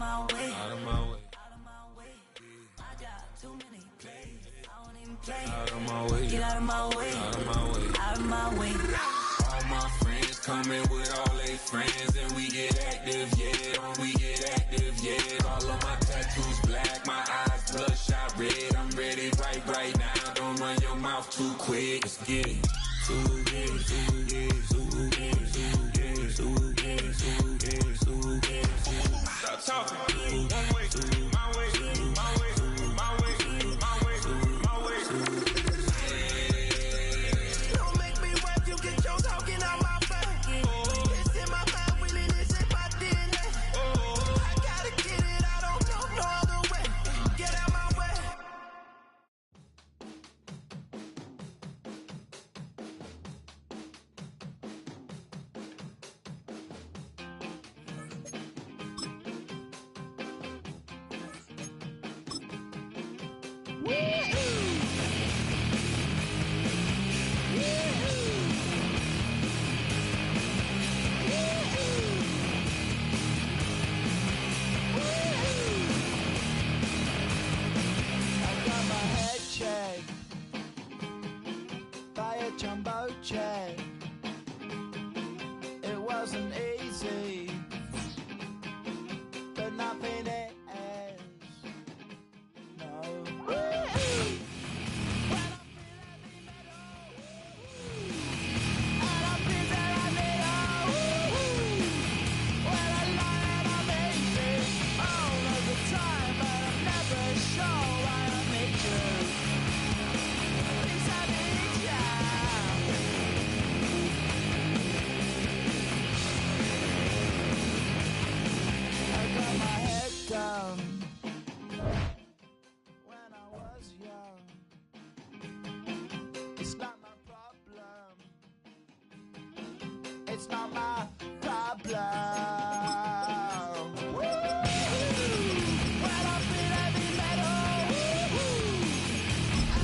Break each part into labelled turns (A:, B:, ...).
A: my way.
B: Out of my way.
A: I got too many plays. I don't even play.
B: Out of my way.
A: Get out of my way.
B: Out of my way.
A: Out of my way.
B: All my friends coming with all they friends, and we get active, yeah. We get active, yeah. All of my tattoos black, my eyes bloodshot red. I'm ready right now. Don't run your mouth too quick. Let's get it. Stop talking. One way, my way, my way, my way, my way, my way.
C: Don't make me rap, you get your talking out my back. It's in my mind, really, it's in my DNA. I gotta get it, I don't know no other way. Get out my way. I got my head checked by a jumbo jet. It wasn't easy, but nothing is. No. Down when I was young. It's not my problem. It's not my problem.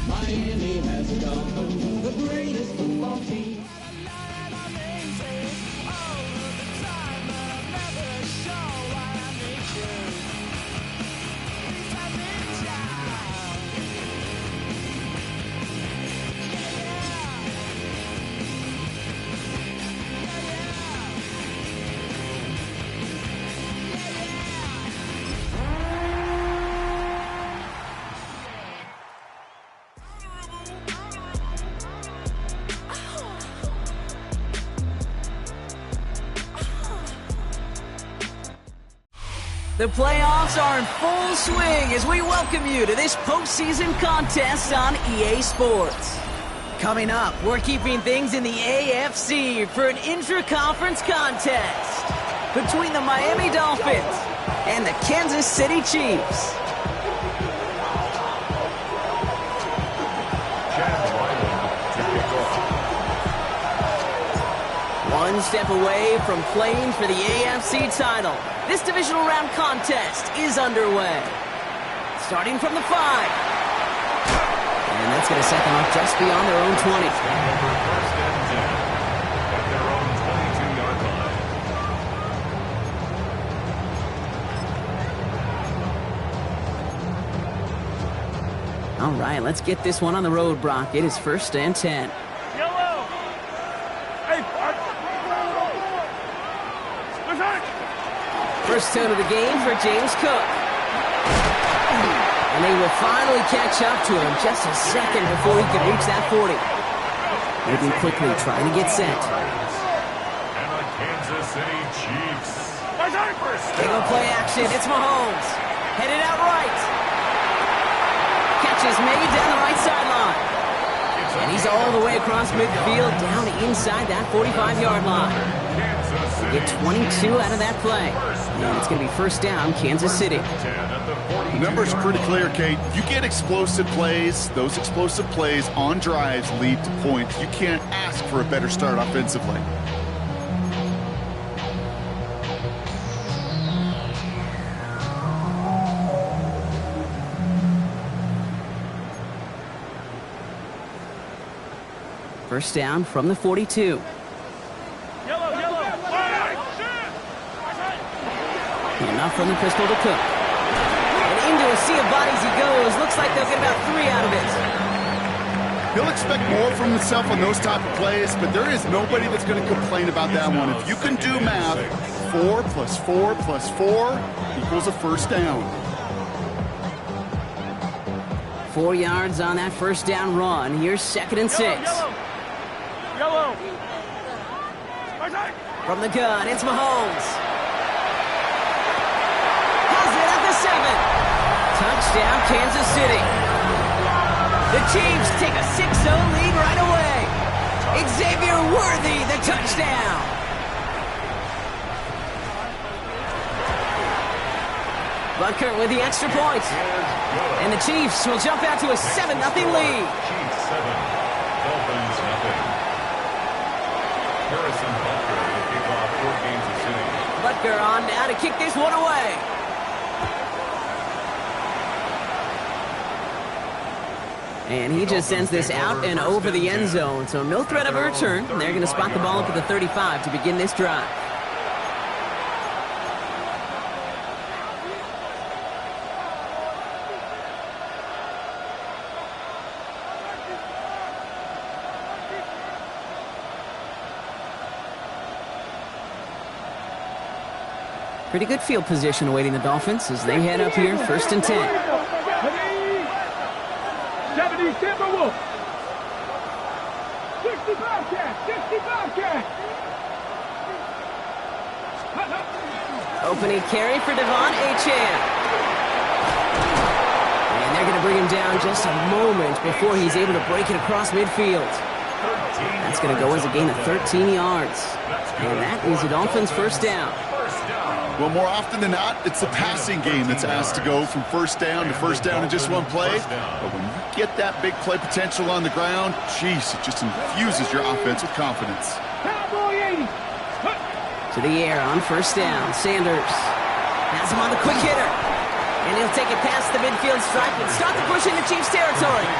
D: Miami has become the greatest football team.
E: The playoffs are in full swing as we welcome you to this postseason contest on EA Sports. Coming up, we're keeping things in the AFC for an intra-conference contest between the Miami Dolphins and the Kansas City Chiefs. One step away from playing for the AFC title, this divisional round contest is underway. Starting from the 5. And that's going to set them up just beyond their own 20.
F: First and 10 at their own 22-yard line.
E: All right, let's get this one on the road, Brock. It is first and 10.
F: Yellow! Hey, Bart!
E: First down of the game for James Cook. And they will finally catch up to him just a second before he can reach that 40. Moving quickly, trying to get set.
F: And the Kansas City Chiefs.
E: They go play action. It's Mahomes. Headed out right. Catch is made down the right sideline. And he's all the way across midfield, down inside that 45-yard line. Get 22 out of that play. And it's going to be first down, Kansas City.
G: The number's pretty clear, Kate. You get explosive plays. Those explosive plays on drives lead to points. You can't ask for a better start offensively.
E: First down from the 42. Now from the pistol to Cook. And into a sea of bodies he goes. Looks like they'll get about 3 out of it.
G: He'll expect more from himself on those type of plays, but there is nobody that's going to complain about that one. If you can do math, 4 + 4 + 4 equals a first down.
E: 4 yards on that first down run. Here's 2nd and 6.
F: Yellow.
E: From the gun, it's Mahomes. Has it at the 7. Touchdown, Kansas City. The Chiefs take a 6-0 lead right away. Xavier Worthy, the touchdown. Butker with the extra point. And the Chiefs will jump out to a 7-0 lead.
F: Chiefs 7, Dolphins 0. Harrison Butker will kick off for Kansas City.
E: Butker on now to kick this one away. And he just sends this out and over the end zone, so no threat of a return. They're going to spot the ball up at the 35 to begin this drive. Pretty good field position awaiting the Dolphins as they head up here, 1st and 10.
F: 70 Timberwolves. 65 cat. 65 cat.
E: Opening carry for Devon Achane. And they're going to bring him down just a moment before he's able to break it across midfield. That's going to go as a gain of 13 yards. And that is the Dolphins' first down.
G: Well, more often than not, it's the passing game that's asked to go from first down to first down in just one play. But when you get that big play potential on the ground, geez, it just infuses your offense with confidence.
E: To the air on first down, Sanders has him on the quick hitter. And he'll take it past the midfield stripe and start the push into Chiefs territory.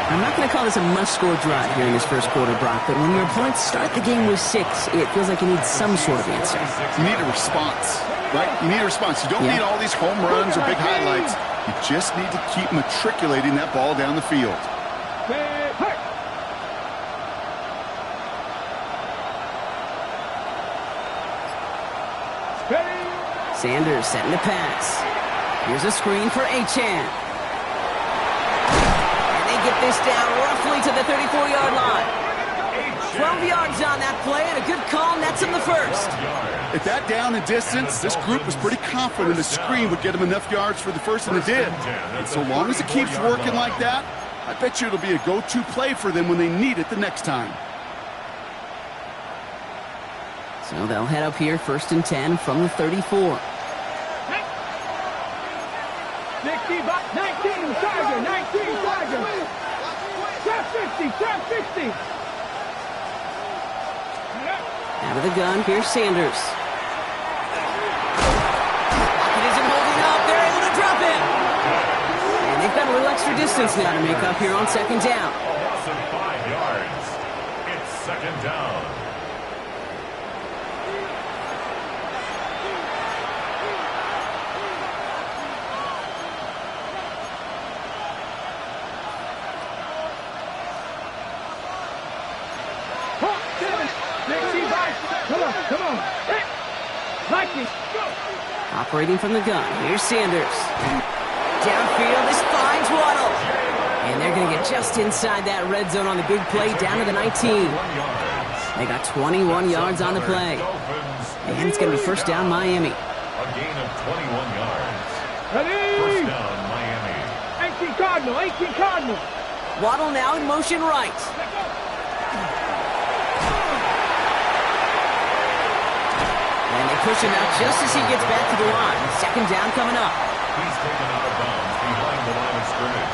E: I'm not going to call this a must-score drive here in this first quarter, Brock, but when your opponents start the game with 6, it feels like you need some sort of answer.
G: You need a response, right? You need a response. You don't need all these home runs or big highlights. You just need to keep matriculating that ball down the field.
E: Sanders setting the pass. Here's a screen for Achane. And they get this down roughly to the 34-yard line. 12 yards on that play, and a good call nets him the first.
G: At that down and distance, this group was pretty confident the screen would get him enough yards for the first, and it did. And so long as it keeps working like that, I bet you it'll be a go-to play for them when they need it the next time.
E: So they'll head up here, 1st and 10 from the 34.
F: 19 Tiger, 19 Tiger. Trap 60, trap 60.
E: Out of the gun, here's Sanders. It isn't holding up. They're able to drop it. And they've got a little extra distance now to make up here on 2nd down.
F: Loss of 5 yards. It's 2nd down. Come on. Like it.
E: Operating from the gun, here's Sanders. Downfield, this finds Waddle. And they're going to get just inside that red zone on the big play, down to the 19. They got 21 yards on the play. And it's going to be 1st down, Miami.
F: A gain of 21 yards. Ready? 1st down, Miami. 18 Cardinal.
E: Waddle now in motion right. And they push him out just as he gets back to the line. 2nd down coming up.
F: He's taken out of bounds behind the line of scrimmage.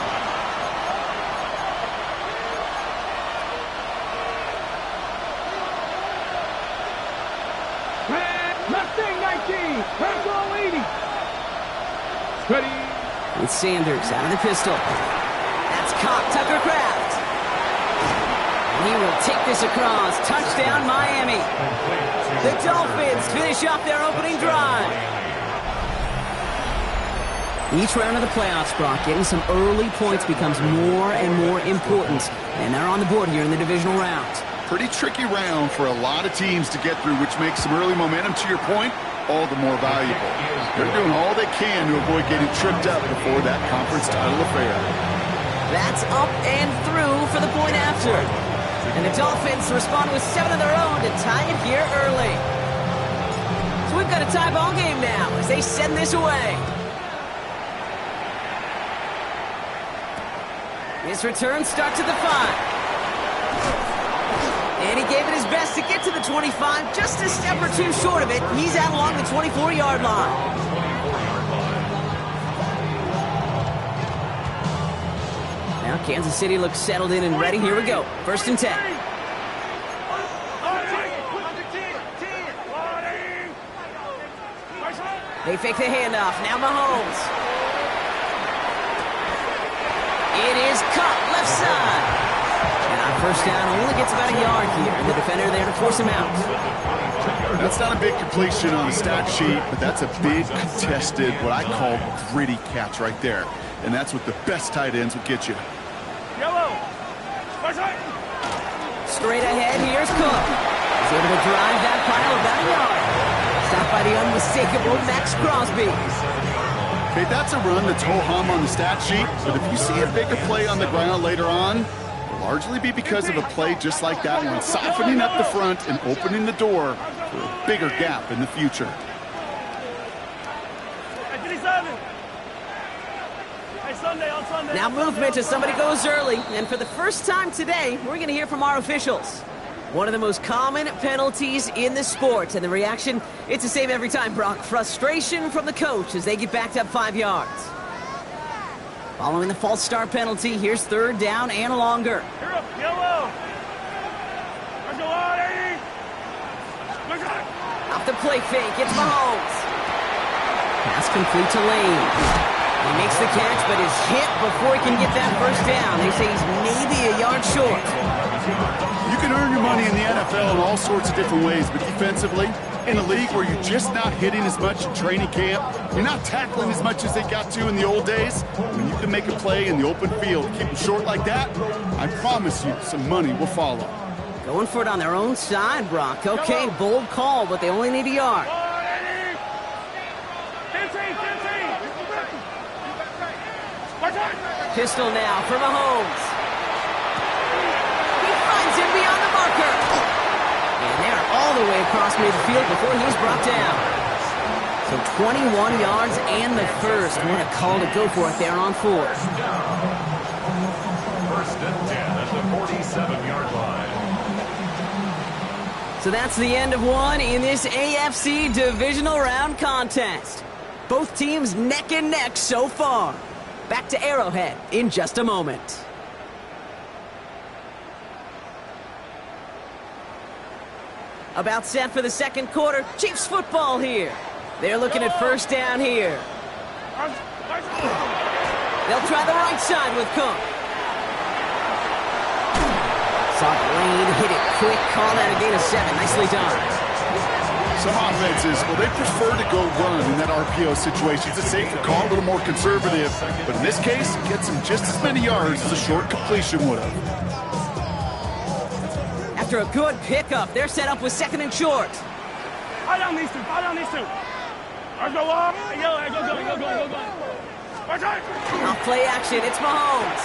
F: Mustang 19, Purple 80. Ready.
E: With Sanders out of the pistol. That's caught Tucker Kraft. And he will take this across. Touchdown, Miami. The Dolphins finish off their opening drive. Each round of the playoffs, Brock, getting some early points becomes more and more important. And they're on the board here in the divisional round.
G: Pretty tricky round for a lot of teams to get through, which makes some early momentum, to your point, all the more valuable. They're doing all they can to avoid getting tripped up before that conference title affair.
E: That's up and through for the point after. And the Dolphins respond with 7 of their own to tie it here early. So we've got a tie ball game now as they send this away. His return starts at the 5. And he gave it his best to get to the 25, just a step or two short of it. He's out along the 24-yard line. Now Kansas City looks settled in and ready. Here we go. 1st and 10. They fake the handoff. Now Mahomes. It is caught left side. And on 1st down, only gets about a yard here. And the defender there to force him out.
G: That's not a big completion on the stat sheet, but that's a big contested, what I call gritty catch right there. And that's what the best tight ends will get you.
E: Straight ahead, here's Cook. He's able to drive that pile about a yard. Stopped by the unmistakable Max Crosby.
G: Okay, that's a run that's ho-hum on the stat sheet, but if you see a bigger play on the ground later on, it'll largely be because of a play just like that one, softening up the front and opening the door for a bigger gap in the future.
E: Now movement as somebody goes early, and for the first time today, we're going to hear from our officials. One of the most common penalties in the sport, and the reaction, it's the same every time, Brock. Frustration from the coach as they get backed up 5 yards. Following the false start penalty, here's 3rd down and longer. Off the play fake, it's Mahomes. Pass complete to Lane. He makes the catch, but is hit before he can get that 1st down. They say he's maybe a yard short.
G: You can earn your money in the NFL in all sorts of different ways, but defensively, in a league where you're just not hitting as much in training camp, you're not tackling as much as they got to in the old days, when you can make a play in the open field, keep them short like that, I promise you some money will follow.
E: Going for it on their own side, Brock. Okay, bold call, but they only need a yard. Pistol now for Mahomes. He finds him beyond the marker. And they're all the way across midfield before he's brought down. So 21 yards and the 1st. What a call to go for it there on 4th.
F: 1st and 10 at the 47-yard line.
E: So that's the end of one in this AFC divisional round contest. Both teams neck and neck so far. Back to Arrowhead in just a moment. About set for the 2nd quarter. Chiefs football here. They're looking at 1st down here. They'll try the right side with Cook. Saw Lane hit it quick. Call that a gain of 7. Nicely done.
G: Some offenses, well, they prefer to go run in that RPO situation. It's a safer call, a little more conservative. But in this case, it gets them just as many yards as a short completion would have.
E: After a good pickup, they're set up with 2nd and short.
C: Fall down these two. Let's go up. Go.
E: Off play action, it's Mahomes.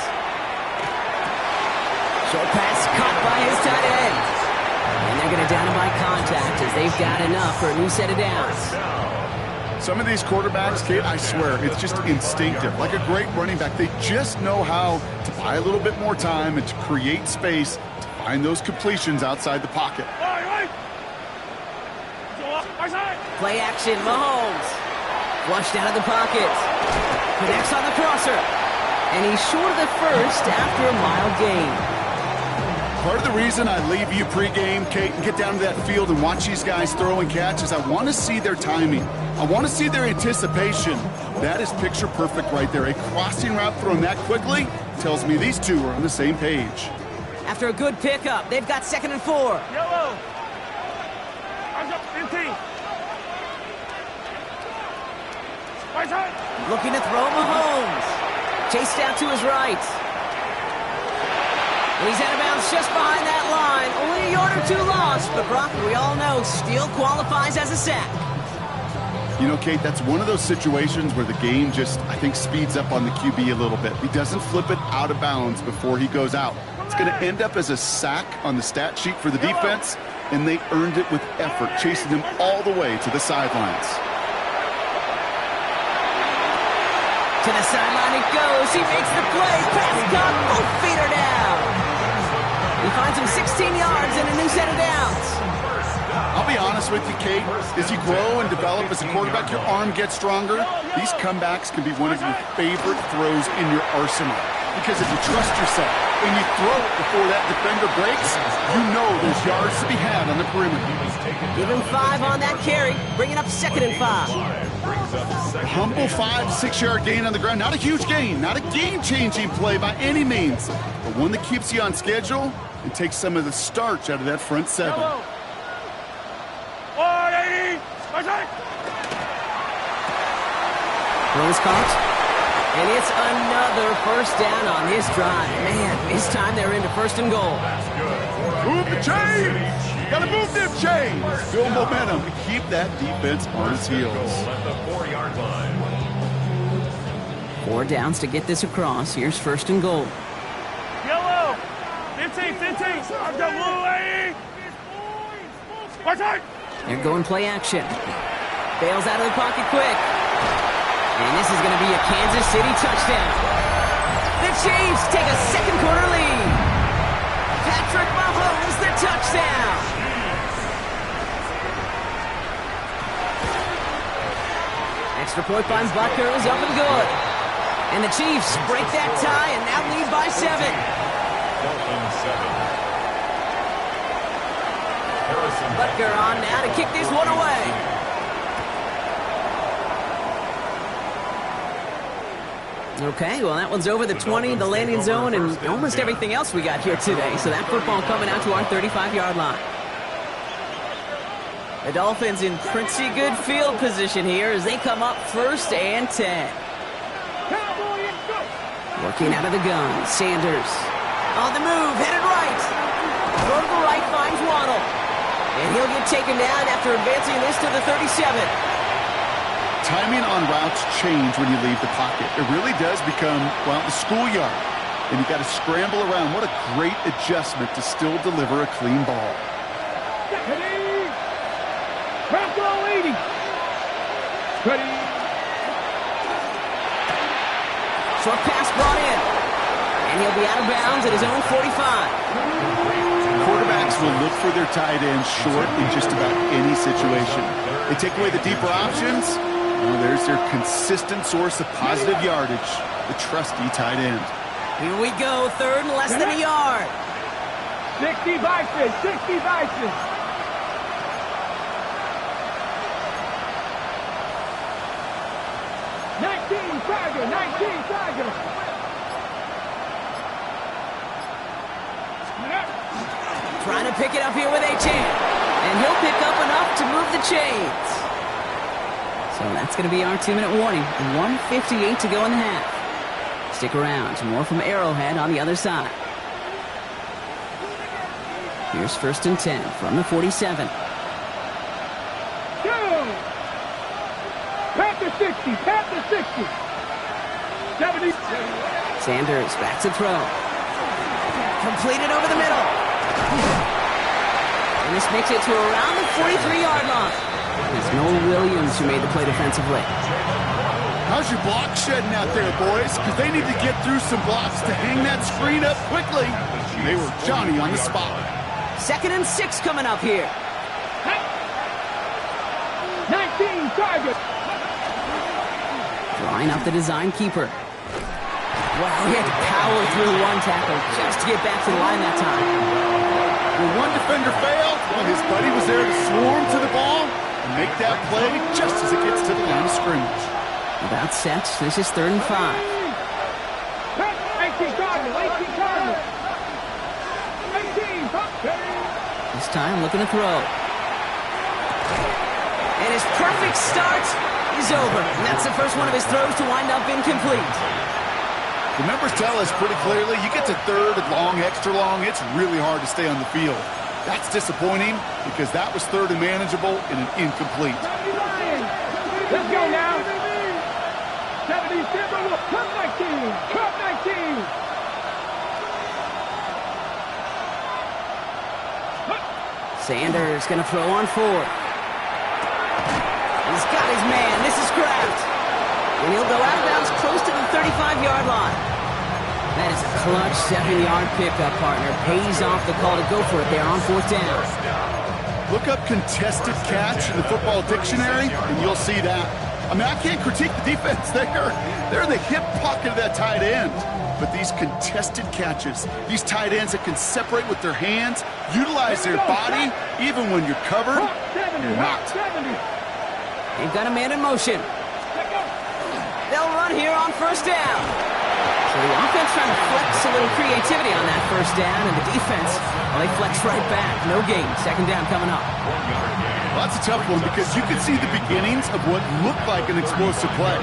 E: Short pass caught by his tight end. And they're going to down him by contact as they've got enough for a new set of downs.
G: Some of these quarterbacks, Kate, I swear, it's just instinctive. Like a great running back, they just know how to buy a little bit more time and to create space to find those completions outside the pocket.
E: Play action, Mahomes. Flushed out of the pocket. Connects on the crosser. And he's short of the 1st after a mild gain.
G: Part of the reason I leave you pregame, Kate, and get down to that field and watch these guys throw and catch is I want to see their timing. I want to see their anticipation. That is picture perfect right there. A crossing route thrown that quickly tells me these two are on the same page.
E: After a good pickup, they've got 2nd and 4.
C: Yellow.
E: Looking to throw Mahomes. Chased out to his right. He's out of bounds just behind that line. Only a yard or two lost, but Brock, we all know, still qualifies as a sack.
G: You know, Kate, that's one of those situations where the game just, I think, speeds up on the QB a little bit. He doesn't flip it out of bounds before he goes out. It's going to end up as a sack on the stat sheet for the defense, and they earned it with effort, chasing him all the way to the sidelines.
E: To the sideline it goes. He makes the play. Pass caught. Both feet are down. He finds him 16 yards and a new set of downs.
G: I'll be honest with you, Kate. As you grow and develop as a quarterback, your arm gets stronger. These comebacks can be one of your favorite throws in your arsenal. Because if you trust yourself and you throw it before that defender breaks, you know there's yards to be had on the perimeter.
E: Give him 5 on that carry. Bringing up 2nd and 5.
G: Humble 5 to 6 yard gain on the ground. Not a huge gain, not a game-changing play by any means, but one that keeps you on schedule and takes some of the starch out of that front 7.
E: Rose caught. And it's another first down on this drive. Man, this time they're into 1st and goal.
G: Move the chains! Gotta move them chains! Build momentum to keep that defense on its heels.
F: At the 4-yard line.
E: 4 downs to get this across. Here's 1st and goal.
H: Yellow! 15, 15! I've got blue, 80! Watch out!
E: They're going play action. Bails out of the pocket quick. And this is going to be a Kansas City touchdown. The Chiefs take a second quarter lead. Patrick Mahomes, the touchdown. Extra point by Butker is up and good. And the Chiefs break that tie and now lead by 7. Butker on now to kick this one away. Okay, well, that one's over the 20, the landing zone, and almost everything else we got here today. So that football coming out to our 35-yard line. The Dolphins in pretty good field position here as they come up 1st and 10. Working out of the gun, Sanders. On the move, headed right. Throw to the right, finds Waddle. And he'll get taken down after advancing this to the 37.
G: Timing on routes change when you leave the pocket. It really does become, well, the schoolyard. And you got to scramble around. What a great adjustment to still deliver a clean ball.
H: Ready! Bronco 80! Ready!
E: Short pass brought in. And he'll be out of bounds at his own 45.
G: Quarterbacks will look for their tight ends short in just about any situation. They take away the deeper options. Well, there's their consistent source of positive yardage, the trusty tight end.
E: Here we go, 3rd and less than a yard.
H: 60 Vikings, 60 Vikings. Tiger, 19 Tiger.
E: Trying to pick it up here with Achane. And he'll pick up enough to move the chains. So that's going to be our 2-minute warning. 1:58 to go in the half. Stick around. More from Arrowhead on the other side. Here's 1st and 10 from the 47.
H: Panther 60, Panther 60. 70.
E: Sanders back to throw. Completed over the middle. And this makes it to around the 43-yard line. It's Noah Williams who made the play defensively.
G: How's your block shedding out there, boys? Because they need to get through some blocks to hang that screen up quickly. They were Johnny on the spot.
E: 2nd and 6 coming up here.
H: 19 target.
E: Drawing up the design keeper. Wow, he had to power through one tackle just to get back to the line that time.
G: When one defender failed, well, his buddy was there to swarm to the ball and make that play just as it gets to the line of scrimmage.
E: About set. This is 3rd and 5.
H: 18 Cardinals, 18 Cardinals. 18,
E: This time looking to throw. And his perfect start is over. And that's the first one of his throws to wind up incomplete.
G: The numbers tell us pretty clearly, you get to third and long, extra long, it's really hard to stay on the field. That's disappointing because that was third and manageable in an incomplete.
H: Let's go now. 77, Cup 19, Cup 19.
E: Sanders going to throw on fourth. He's got his man. This is Kraft. And he'll go out of bounds close to the 35-yard line. That is a clutch 7-yard pickup, partner. Pays off the call to go for it there on fourth down.
G: Look up contested catch in the football dictionary, and you'll see that. I mean, I can't critique the defense there. They're in the hip pocket of that tight end. But these contested catches, these tight ends that can separate with their hands, utilize their body, even when you're covered, you're not.
E: They've got a man in motion. They'll run here on first down. So the offense trying to flex a little creativity on that first down, and the defense, well, they flex right back. No gain. Second down coming up.
G: Well, that's a tough one because you can see the beginnings of what looked like an explosive play.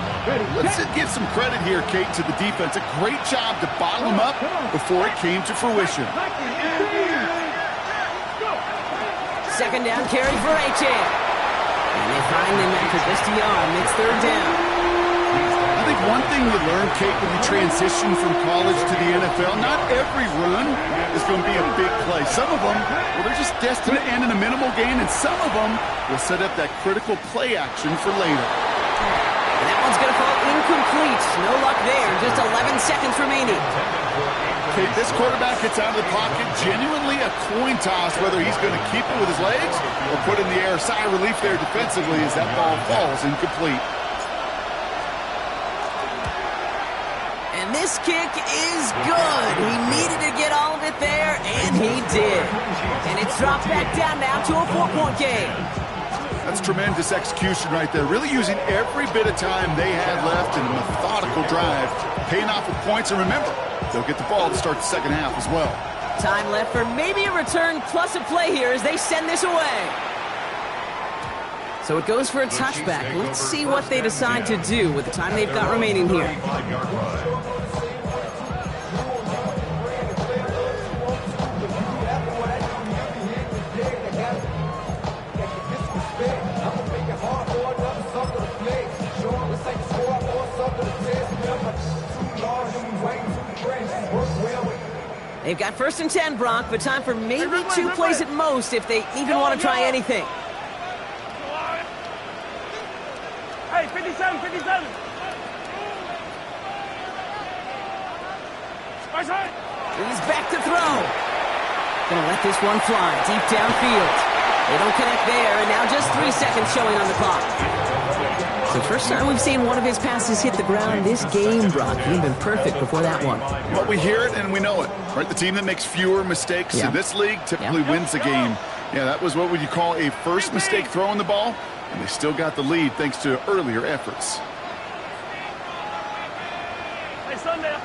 G: Let's give some credit here, Kate, to the defense. A great job to bottle them up before it came to fruition.
E: Second down carry for Achane. And they find him after just a yard. It's third down.
G: I think one thing you learn, Kate, when you transition from college to the NFL, not every run is going to be a big play. Some of them, well, they're just destined to end in a minimal gain, and some of them will set up that critical play action for later.
E: And that one's going to fall incomplete. No luck there. Just 11 seconds remaining.
G: Kate, this quarterback gets out of the pocket, genuinely a coin toss whether he's going to keep it with his legs or put in the air. Sigh of relief there defensively as that ball falls incomplete.
E: And this kick is good. He needed to get all of it there, and he did. And it's dropped back down now to a 4-point game.
G: That's tremendous execution right there. Really using every bit of time they had left in a methodical drive, paying off with points. And remember, they'll get the ball to start the second half as well.
E: Time left for maybe a return plus a play here as they send this away. So it goes for a touchback. Let's see what they decide to do with the time they've got remaining here. They've got first and 10, Brock, but time for maybe 2 plays at most if they even want to try anything.
H: Hey, 57, 57.
E: He's back to throw. Gonna let this one fly deep downfield. They don't connect there, and now just 3 seconds showing on the clock. It's the first time we've seen one of his passes hit the ground this game, Brock. He'd been perfect before that one.
G: Well, we hear it and we know it, right? The team that makes fewer mistakes in this league typically wins the game. Yeah, that was what would you call a first mistake throwing the ball, and they still got the lead thanks to earlier efforts.
H: Hey, Sunday.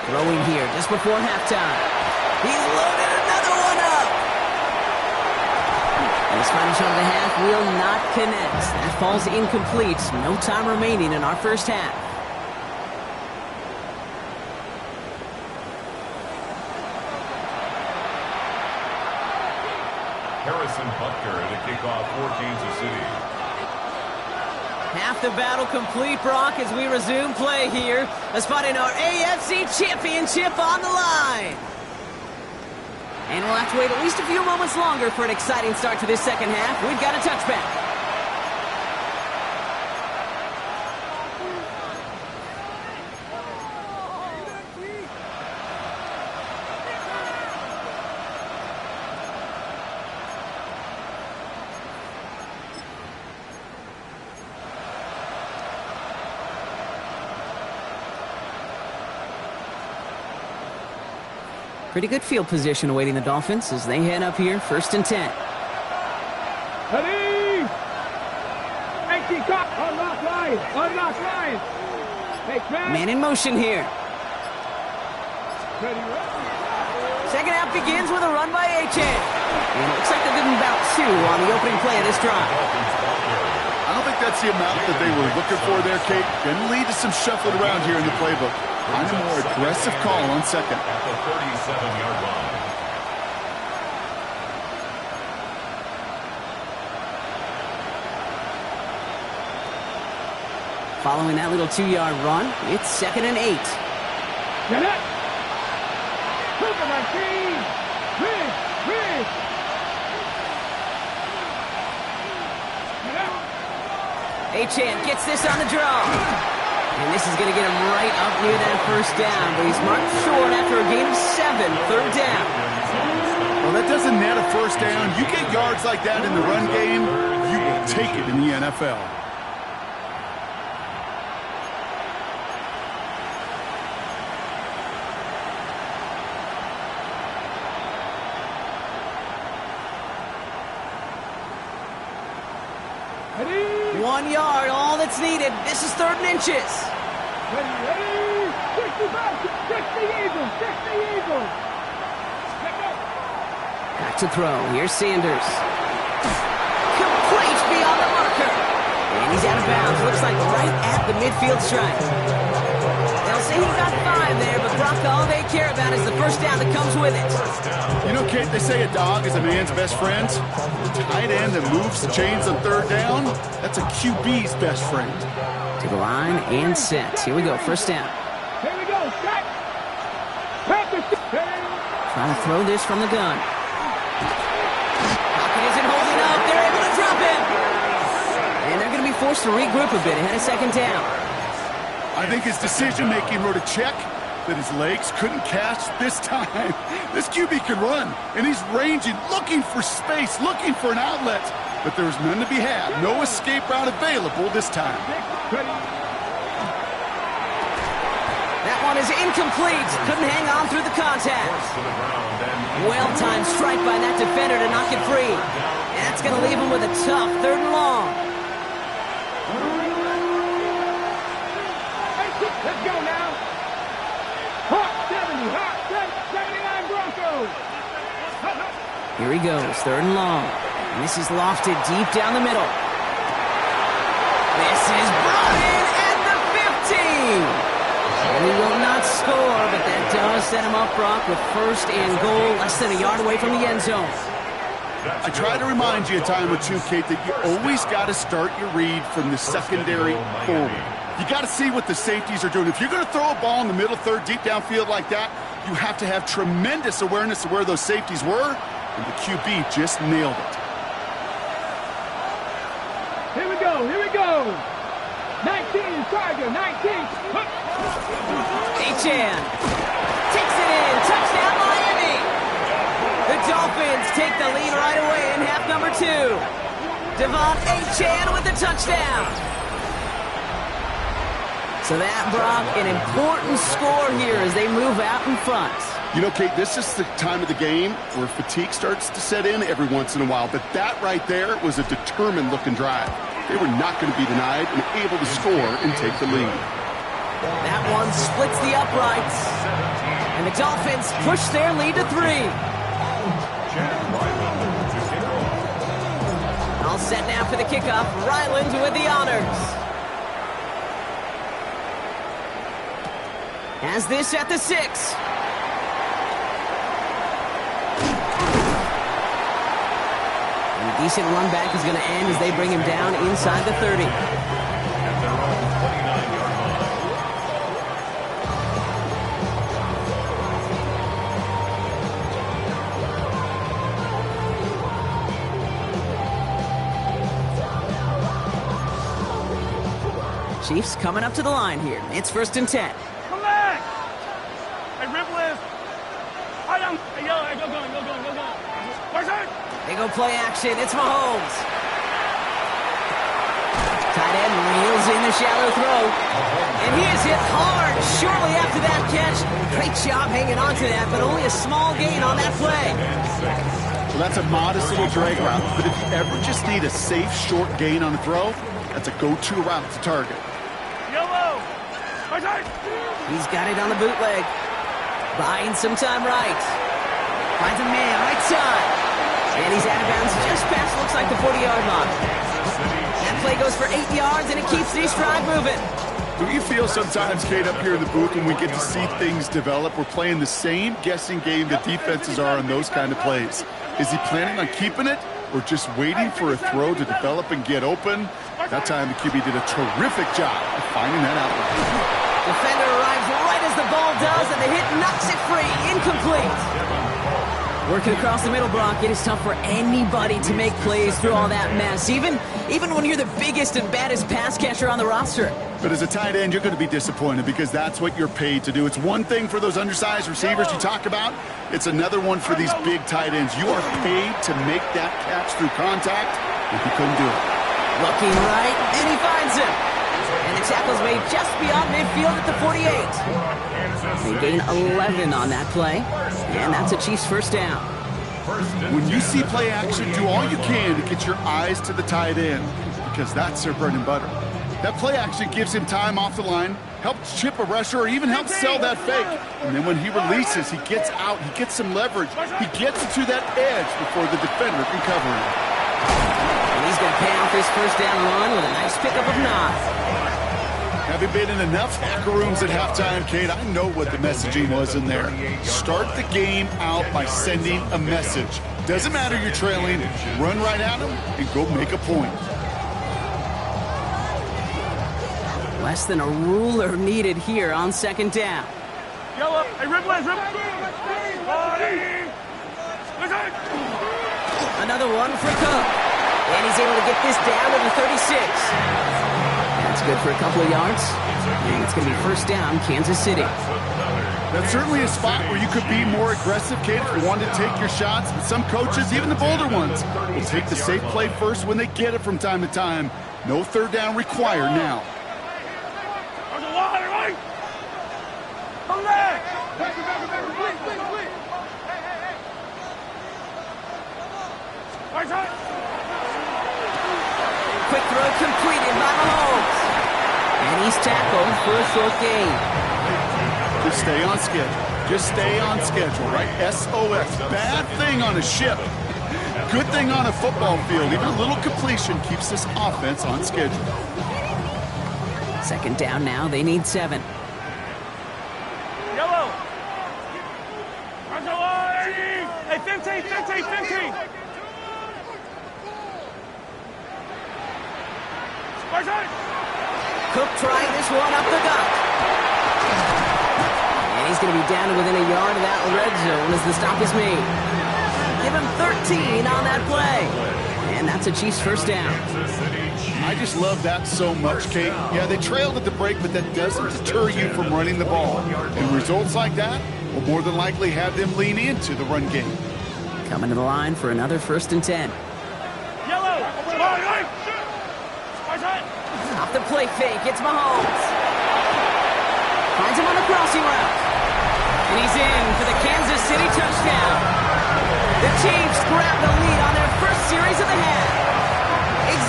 E: Throwing here just before halftime. He's loaded another one up. And his final shot of the half will not connect. That falls incomplete. No time remaining in our first half.
F: Harrison Butker to kick off for Kansas City.
E: Half the battle complete, Brock, as we resume play here. A spot in our AFC Championship on the line. And we'll have to wait at least a few moments longer for an exciting start to this second half. We've got a touchback. Pretty good field position awaiting the Dolphins as they head up here, first and 10.
H: Ready! 18 cut! Unlock line! Unlock line! Hey, Kraft!
E: Man in motion here.
H: Ready,
E: Second half begins with a run by Achane. And it looks like they're giving about 2 on the opening play of this drive.
G: I don't think that's the amount that they were looking for there, Kate. Can lead to some shuffling around here in the playbook. Find a more aggressive call on second.
F: At the 37-yard line.
E: Following that little 2-yard run, it's 2nd and 8.
H: Get it! Look at my team! Rich!
E: Achane gets this on the draw. And this is going to get him right up near that first down. But he's marked short after a gain of 7, 3rd down.
G: Well, that doesn't net a first down. You get yards like that in the run game, you will take it in the NFL.
H: Ready?
E: 1 yard, all that's needed. This is 3rd and inches.
H: Ready? 65! 60 Eagles! 60 Eagles!
E: Back to throw. Here's Sanders. Complete beyond the marker. And he's out of bounds. Looks like right at the midfield stripe. They'll say he got 5 there, but Brock, all they care about is the first down that comes with it.
G: You know, Kate, they say a dog is a man's best friend. The tight end that moves the chains on 3rd down, that's a QB's best friend.
E: To the line and set. Here we go. First down.
H: Here we go! Set! Practice!
E: Trying to throw this from the gun. Pocket isn't holding up. They're able to drop him. And they're going to be forced to regroup a bit ahead of 2nd down.
G: I think his decision-making wrote a check that his legs couldn't catch this time. This QB can run, and he's ranging, looking for space, looking for an outlet. But there was none to be had. No escape route available this time.
E: That one is incomplete. Couldn't hang on through the contact. Well-timed strike by that defender to knock it free. That's going to leave him with a tough 3rd and long.
H: Let's go now! Hot 70! Hot 79 Broncos!
E: Here he goes, 3rd and long. And this is lofted deep down the middle. This is brought in at the 15! And he will not score, but that does set him up, Brock, with 1st and goal, less than a yard away from the end zone.
G: I try to remind you a time or two, Kate, that you always got to start your read from the secondary forward. You got to see what the safeties are doing. If you're going to throw a ball in the middle third, deep downfield like that, you have to have tremendous awareness of where those safeties were, and the QB just nailed it.
H: Here we go! Here we go! 19, Tiger, 19!
E: Achane takes it in. Touchdown, Miami! The Dolphins take the lead right away in half number 2. Devon Achane with the touchdown. So that, Brock, an important score here as they move out in front.
G: You know, Kate, this is the time of the game where fatigue starts to set in every once in a while, but that right there was a determined-looking drive. They were not going to be denied and able to score and take the lead.
E: That one splits the uprights, and the Dolphins push their lead to 3. All set now for the kickoff. Ryland with the honors. Has this at the 6. And a decent run back is going to end as they bring him down inside the 30.
F: At their own 29-yard line.
E: Chiefs coming up to the line here. It's 1st and 10.
H: Come back! Hey, Ribbliff! I don't... Hey, yo, hey, go. Where's it?
E: They go play action. It's Mahomes. Tight end reels in the shallow throw. And he is hit hard shortly after that catch. Great job hanging on to that, but only a small gain on that play.
G: Well, that's a modest little drag route, but if you ever just need a safe, short gain on a throw, that's a go-to route to target.
H: Yellow!
E: He's got it on the bootleg. Buying some time right. Finds a man, right side. And he's out of bounds just past, looks like the 40-yard line. That play goes for 8 yards, and it keeps the drive moving.
G: Do you feel sometimes, Kate, up here in the booth when we get to see things develop, we're playing the same guessing game that defenses are on those kind of plays? Is he planning on keeping it or just waiting for a throw to develop and get open? That time the QB did a terrific job of finding that outlet.
E: Defender arrives right as the ball does, and the hit knocks it free. Incomplete. Working across the middle, Brock, it is tough for anybody to make plays through all that mess, even when you're the biggest and baddest pass catcher on the roster.
G: But as a tight end, you're going to be disappointed because that's what you're paid to do. It's one thing for those undersized receivers you talk about. It's another one for these big tight ends. You are paid to make that catch through contact, if you couldn't do it.
E: Looking right, and he finds him. And the tackle's made just beyond midfield at the 48. They gain 11 on that play, and that's a Chiefs first down.
G: When you see play action, do all you can to get your eyes to the tight end because that's their bread and butter. That play action gives him time off the line, helps chip a rusher, or even helps sell that fake. And then when he releases, he gets out, he gets some leverage. He gets it to that edge before the defender can cover him.
E: And he's going to pay off his first down run with a nice pickup of 9.
G: Having been in enough locker rooms at halftime, Kate, I know what the messaging was in there. Start the game out by sending a message. Doesn't matter you're trailing, run right at them and go make a point.
E: Less than a ruler needed here on second down.
H: Yellow. Hey, Ripley.
E: Another one for Cook. And he's able to get this down to the 36. That's good for a couple of yards. And it's going to be first down, Kansas City.
G: That's certainly a spot where you could be more aggressive, Kate, if you wanted to take your shots. But some coaches, even the bolder ones, will take the safe play first when they get it from time to time. No third down required now.
E: Quick throw completed by Mahomes. And he's tackled for a short gain.
G: Just stay on schedule. Just stay on schedule, right? SOS. Bad thing on a ship. Good thing on a football field. Even a little completion keeps this offense on schedule.
E: Second down now. They need 7.
H: Yellow. Hey, 15.
E: Cook trying this one up the gut. And he's going to be down to within a yard of that red zone as the stop is made. Give him 13 on that play. And that's a Chiefs first down.
G: I just love that so much, Kate. Yeah, they trailed at the break, but that doesn't deter you from running the ball. And results like that will more than likely have them lean into the run game.
E: Coming to the line for another 1st and 10.
H: Yellow.
E: Off the play fake, it's Mahomes. Finds him on the crossing route. And he's in for the Kansas City touchdown. The Chiefs grab the lead on their first series of the half.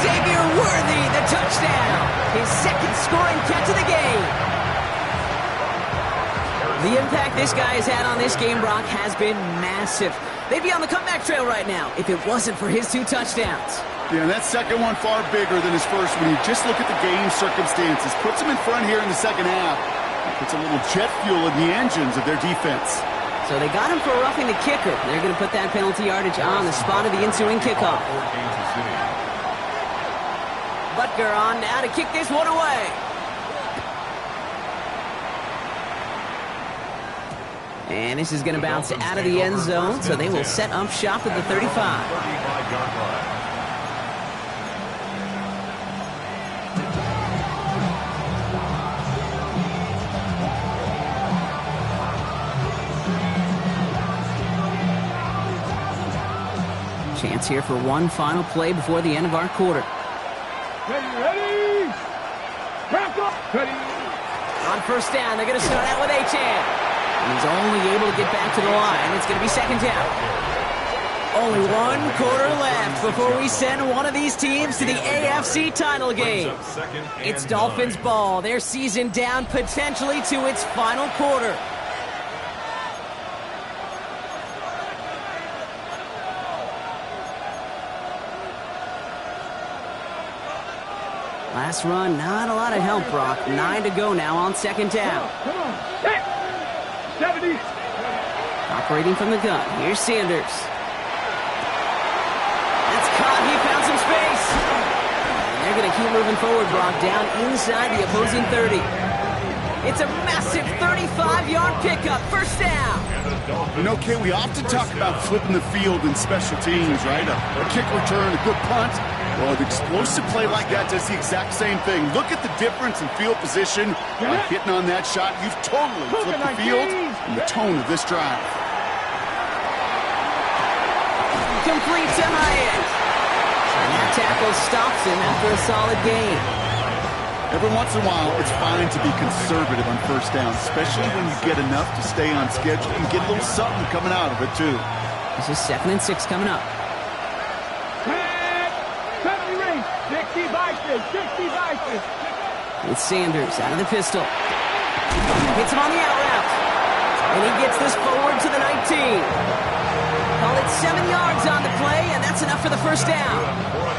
E: Xavier Worthy, the touchdown. His second scoring catch of the game. The impact this guy has had on this game, Brock, has been massive. They'd be on the comeback trail right now if it wasn't for his 2 touchdowns.
G: Yeah, and that second one far bigger than his first when you just look at the game circumstances. Puts them in front here in the second half. Puts a little jet fuel in the engines of their defense.
E: So they got him for roughing the kicker. They're going to put that penalty yardage on the spot of the ensuing kickoff. Butker on now to kick this one away. And this is going to bounce out of the end zone, so they will set up shop at the 35. Chance here for one final play before the end of our quarter.
H: Ready! Back up! Ready!
E: On first down, they're going to start out with Achane. And he's only able to get back to the line. It's going to be second down. Only 1 quarter left before we send one of these teams to the AFC title game. It's Dolphins ball. Their season down potentially to its final quarter. Last run, not a lot of help, Brock. 9 to go now on second down.
H: Come on. Hit. 70.
E: Operating from the gun. Here's Sanders. That's caught. He found some space. And they're going to keep moving forward, Brock, down inside the opposing 30. It's a massive 35-yard pickup. First down.
G: You know, Kay, we often talk about flipping the field in special teams, right? A kick return, a good punt. Well, an explosive play like that does the exact same thing. Look at the difference in field position. By hitting on that shot, you've totally flipped the field and the tone of this drive.
E: Complete to Hyatt. And that tackle stops him after a solid gain.
G: Every once in a while, it's fine to be conservative on first down, especially when you get enough to stay on schedule and get a little something coming out of it, too.
E: This is 2nd and 6 coming up.
H: 60 Vikings.
E: With Sanders out of the pistol. Hits him on the out route. And he gets this forward to the 19. Call it 7 yards on the play, and that's enough for the first down.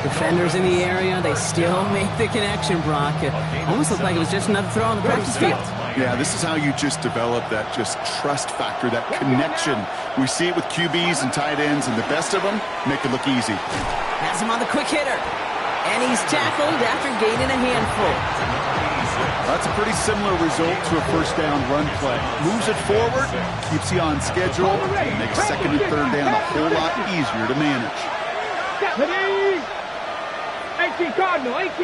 E: Defenders in the area, they still make the connection, Brock. It almost looked like it was just another throw on the practice field.
G: Yeah, this is how you just develop that just trust factor, that connection. We see it with QBs and tight ends, and the best of them make it look easy.
E: Has him on the quick hitter. And he's tackled after gaining a handful.
G: That's a pretty similar result to a first down run play. Moves it forward, keeps you on schedule, and makes second and third down a whole lot easier to manage.
H: 18 Cardinal.
E: Here's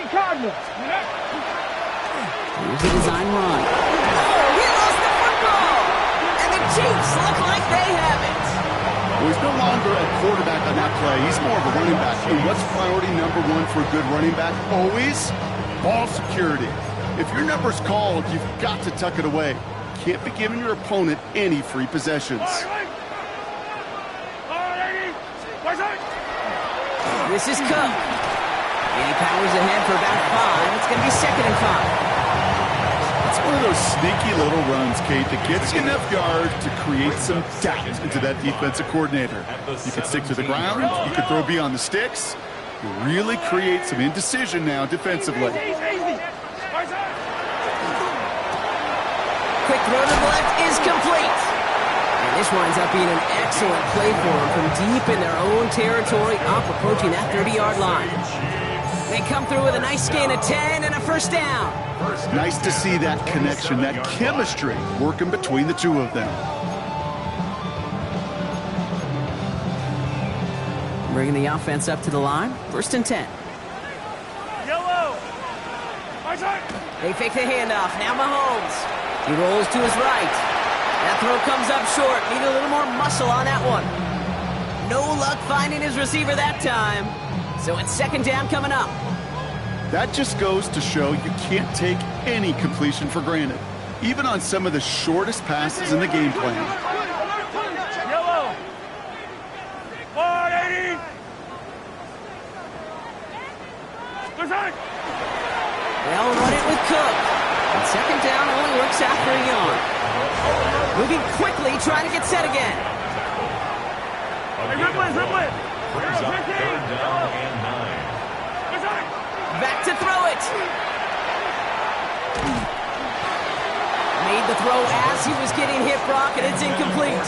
E: a design run. Oh, he lost the football! And the Chiefs look like they have it.
G: Well, he's no longer a quarterback on that play. He's more of a running back. And what's priority number one for a good running back? Always ball security. If your number's called, you've got to tuck it away. Can't be giving your opponent any free possessions.
E: This is Cook. And he powers ahead for about 5. It's going to be 2nd and 5.
G: It's one of those sneaky little runs, Kate, that gets you enough yards to create some doubt into that defensive coordinator. You can stick to the ground. You can throw beyond the sticks. You really create some indecision now defensively.
E: Quick throw to the left is complete. And this winds up being an excellent play for them from deep in their own territory, up approaching that 30-yard line. They come through with a nice gain of 10 and a first down.
G: Nice to see that connection, that chemistry working between the two of them.
E: Bringing the offense up to the line. 1st and 10.
H: Yellow.
E: They fake the handoff. Now Mahomes. He rolls to his right. That throw comes up short. Need a little more muscle on that one. No luck finding his receiver that time. So it's 2nd down coming up.
G: That just goes to show you can't take any completion for granted, even on some of the shortest passes in the game plan.
H: Yellow. 480.
E: They'll run it with Cook. And 2nd down only works after a yard. Moving quickly, trying to get set again.
H: Hey, Ripley.
F: Brings up 3rd down and 9.
E: Back to throw it. Made the throw as he was getting hit, Brock, and it's incomplete.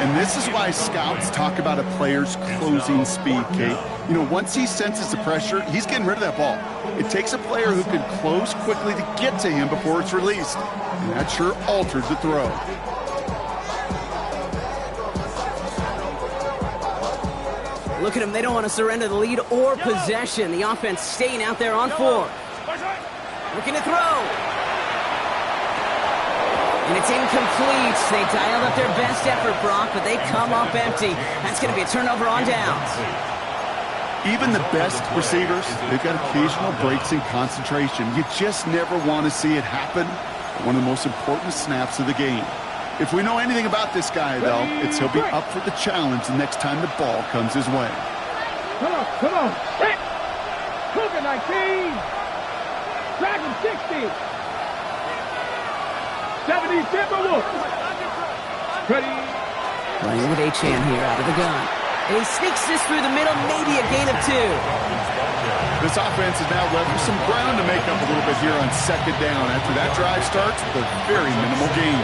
G: And this is why scouts talk about a player's closing speed, Kate. You know, once he senses the pressure, he's getting rid of that ball. It takes a player who can close quickly to get to him before it's released. And that sure alters the throw.
E: Look at them. They don't want to surrender the lead or possession. The offense staying out there on 4. Looking to throw. And it's incomplete. They dialed up their best effort, Brock, but they come up empty. That's going to be a turnover on downs.
G: Even the best receivers, they've got occasional breaks in concentration. You just never want to see it happen. One of the most important snaps of the game. If we know anything about this guy, though, it's he'll be up for the challenge the next time the ball comes his way.
H: Come on. Hit. Cougar 19. Dragon 60. 70 Timberwolves. Ready.
E: Playing with Achane here out of the gun. And he sneaks this through the middle, maybe a gain of 2.
G: This offense is now left with some ground to make up a little bit here on second down. After that drive starts with a very minimal gain.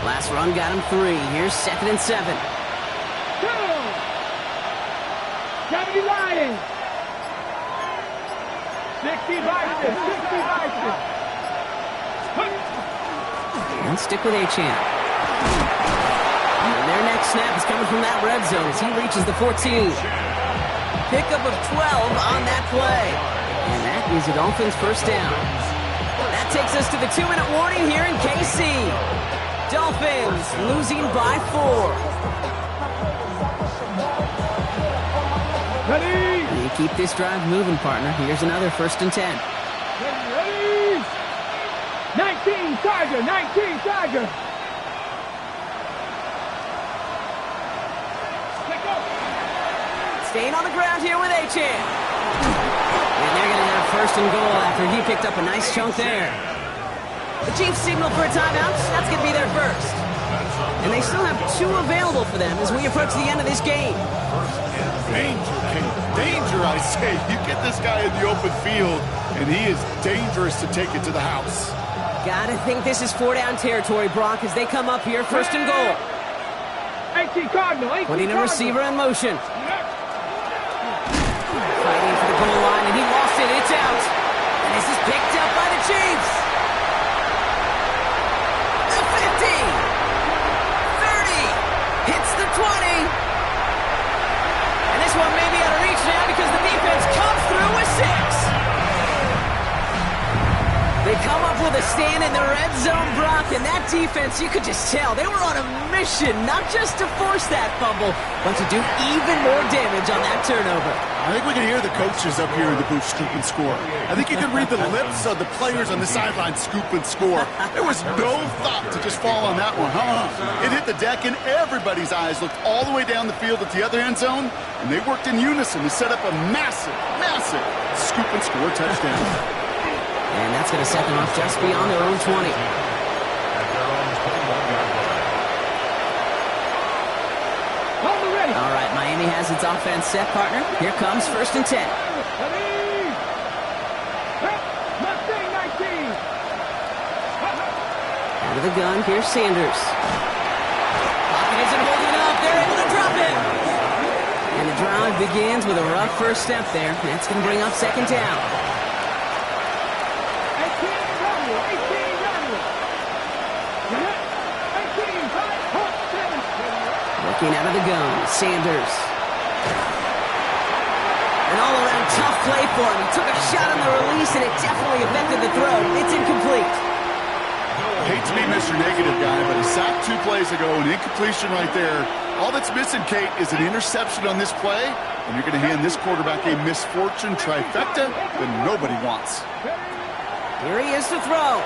E: Last run got him 3. Here's 2nd and 7.
H: Deputy Lions. 60 Bison. 60 Bison.
E: And stick with Achane. And their next snap is coming from that red zone as he reaches the 14. Pickup of 12 on that play. And that is a Dolphins first down. That takes us to the 2-minute warning here in KC. Dolphins losing by 4.
H: Ready?
E: You keep this drive moving, partner. Here's another 1st and 10.
H: Ready? 19 Tiger. 19 Tiger.
E: Staying on the ground here with Achane. And they're going to have 1st and goal after he picked up a nice chunk there. The Chiefs signal for a timeout. That's going to be their first. And they still have 2 available for them as we approach the end of this game.
G: Danger, King. Danger, I say. You get this guy in the open field, and he is dangerous to take it to the house.
E: Gotta think this is 4-down territory, Brock, as they come up here 1st and goal.
H: 18 Cardinal. 18
E: Putting a
H: Cardinal.
E: receiver in motion. Fighting for the goal line, and he lost it. It's out. And this is picked up by the Chiefs. The 50. 30. Hits the 20. And this one may be out of reach now because the defense comes through with 6. They come up with a stand in the red zone, Brock, and that defense, you could just tell, they were on a mission, not just to force that fumble, but to do even more damage on that turnover.
G: I think we can hear the coaches up here in the booth scoop and score. I think you can read the lips of the players on the sideline scoop and score. There was no thought to just fall on that one, huh? It hit the deck, and everybody's eyes looked all the way down the field at the other end zone, and they worked in unison to set up a massive, massive scoop and score touchdown.
E: And that's going to set them off just beyond their own 20. All right, Miami has its offense set, partner. Here comes 1st and 10. Out of the gun, here's Sanders. Pocket isn't holding up. They're able to drop it. And the drive begins with a rough first step there. That's going to bring up 2nd down. Looking out of the gun, Sanders. An all-around tough play for him. He took a shot on the release, and it definitely affected the throw. It's incomplete.
G: I hate to be Mr. Negative guy, but he sacked 2 plays ago, an incompletion right there. All that's missing, Kate, is an interception on this play, and you're going to hand this quarterback a misfortune trifecta that nobody wants.
E: Here he is to throw.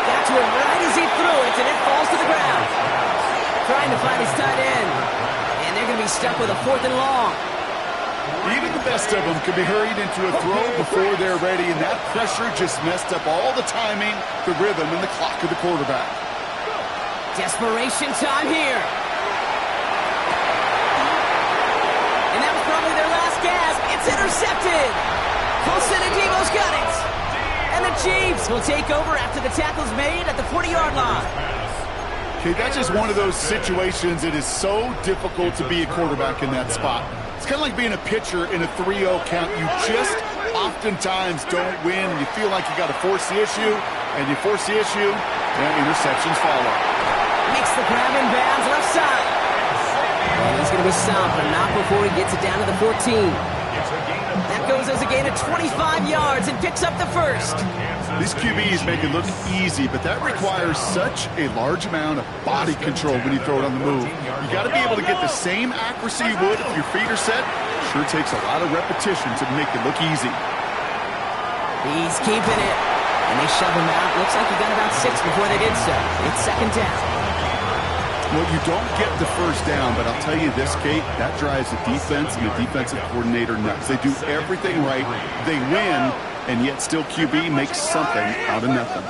E: Got to him right as he threw it, and it falls to the ground. Trying to find his tight end. And they're going to be stuck with a 4th and long.
G: Even the best of them could be hurried into a throw before they're ready, and that pressure just messed up all the timing, the rhythm, and the clock of the quarterback.
E: Desperation time here. And that was probably their last gasp. It's intercepted. Colson and Devo's got it. And the Chiefs will take over after the tackle's made at the 40-yard line.
G: Okay, that's just one of those situations that is so difficult to be a quarterback in that spot. It's kind of like being a pitcher in a 3-0 count. You just oftentimes don't win. You feel like you got to force the issue, and you force the issue, and interceptions follow.
E: Makes the grab in bounds left side. And he's going to be stopped, but not before he gets it down to the 14. That goes as a gain of 25 yards and picks up the first.
G: These QBs make it look easy, but that requires such a large amount of body control when you throw it on the move. You got to be able to get the same accuracy you would if your feet are set. Sure takes a lot of repetition to make it look easy.
E: He's keeping it, and they shove him out. Looks like he got about 6 before they did so. It's 2nd down.
G: Well, you don't get the first down, but I'll tell you this, Kate, that drives the defense and the defensive coordinator nuts. They do everything right. They win, and yet still QB makes something out of nothing.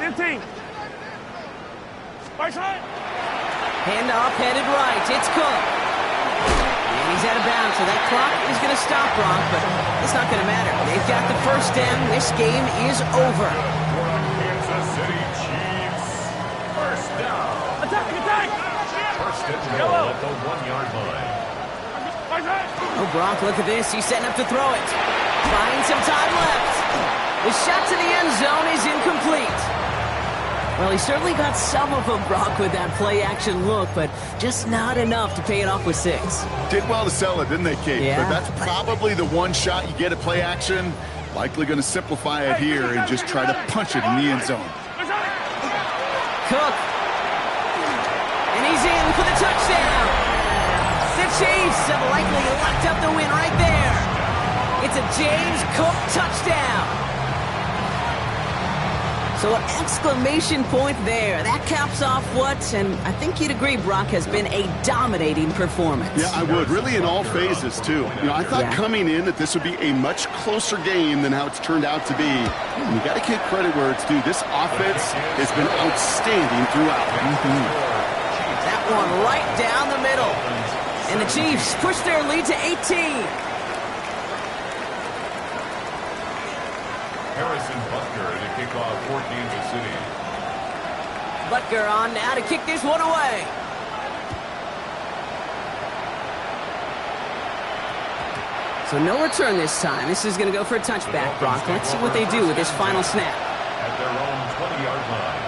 H: 15. Right side.
E: Handoff headed right. It's Cook. And he's out of bounds, so that clock is going to stop, Brock, but it's not going to matter. They've got the first down. This game is over.
F: Kansas City Chiefs. First down.
H: Attack, attack.
F: First and goal at the 1-yard line.
H: Right side.
E: Oh, Brock, look at this. He's setting up to throw it. Buying some time left. The shot to the end zone is incomplete. Well, he certainly got some of them, Brock, with that play-action look, but just not enough to pay it off with 6.
G: Did well to sell it, didn't they, Kate?
E: Yeah.
G: But that's probably the one shot you get at play action. Likely going to simplify it here and just try to punch it in the end zone.
E: Cook. And he's in for the touchdown. The Chiefs have likely locked up the win right there. It's a James Cook touchdown. So an exclamation point there. That caps off what, and I think you'd agree, Brock, has been a dominating performance.
G: Yeah, I would. Really in all phases, too. You know, I thought coming in that this would be a much closer game than how it's turned out to be. And you got to give credit where it's due. This offense has been outstanding throughout.
E: That one right down the middle. And the Chiefs push their lead to 18.
F: Harrison Butker to kick off for Kansas City.
E: Butker on now to kick this one away. So no return this time. This is going to go for a touchback, Brock. Let's see what they do with this final snap.
F: At their own 20-yard line.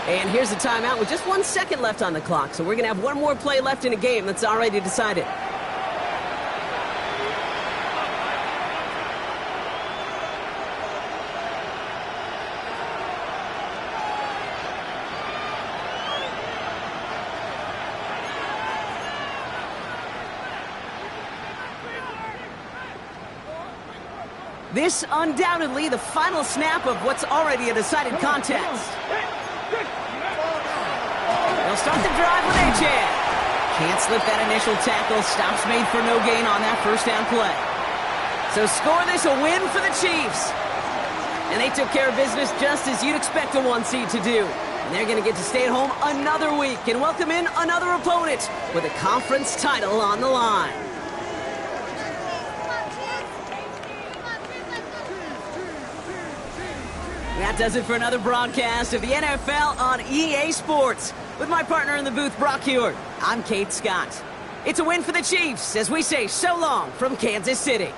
E: And here's the timeout with just 1 second left on the clock. So we're going to have one more play left in a game that's already decided. This undoubtedly the final snap of what's already a decided contest. They'll start the drive with Achane. Can't slip that initial tackle. Stops made for no gain on that first down play. So score this a win for the Chiefs. And they took care of business just as you'd expect a 1 seed to do. And they're going to get to stay at home another week and welcome in another opponent with a conference title on the line. That does it for another broadcast of the NFL on EA Sports. With my partner in the booth, Brock Huard, I'm Kate Scott. It's a win for the Chiefs as we say so long from Kansas City.